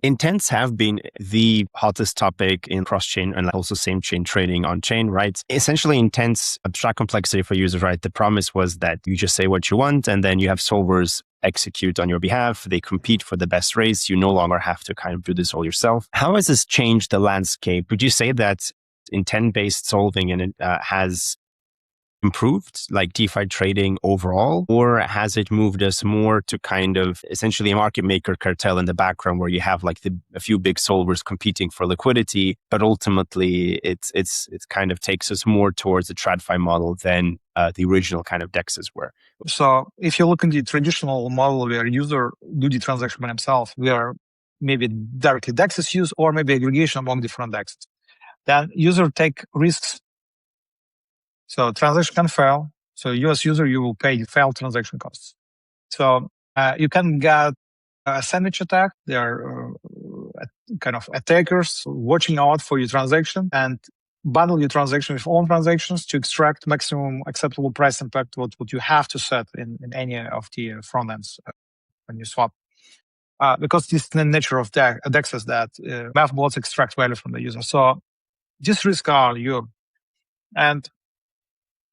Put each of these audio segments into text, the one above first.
Intents have been the hottest topic in cross-chain and also same-chain trading on-chain, right? Essentially, intents abstract complexity for users, right? The promise was that you just say what you want, and then you have solvers execute on your behalf. They compete for the best race. You no longer have to kind of do this all yourself. How has this changed the landscape? Would you say that intent-based solving has improved, like DeFi trading overall, or has it moved us more to kind of essentially a market maker cartel in the background where you have like a few big solvers competing for liquidity, but ultimately it's kind of takes us more towards the TradFi model than the original kind of DEXs were? So if you look in the traditional model where user do the transaction by themselves, where maybe directly DEXs use or maybe aggregation among different DEXs, then user take risks. So transaction can fail. So you as user, you will pay the failed transaction costs. So you can get a sandwich attack. There are kind of attackers watching out for your transaction and bundle your transaction with own transactions to extract maximum acceptable price impact, what you have to set in any of the front ends when you swap. Because this is the nature of DEXs that math bots extract value from the user. So these risks are you. And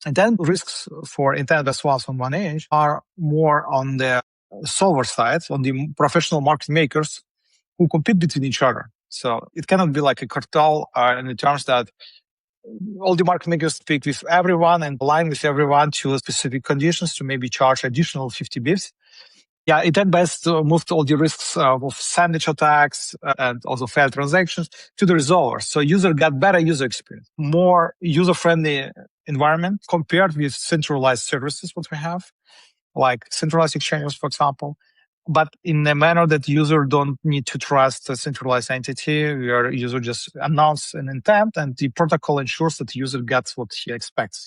then risks for intent-based swaps on one edge are more on the solver side, on the professional market makers who compete between each other. So it cannot be like a cartel in the terms that all the market makers speak with everyone and align with everyone to specific conditions to maybe charge additional 50 bips. Yeah, intent-based moved all the risks of sandwich attacks and also failed transactions to the resolver. So user got better user experience, more user-friendly environment compared with centralized services, what we have, like centralized exchanges, for example, but in a manner that user don't need to trust a centralized entity, where user just announce an intent and the protocol ensures that the user gets what he expects.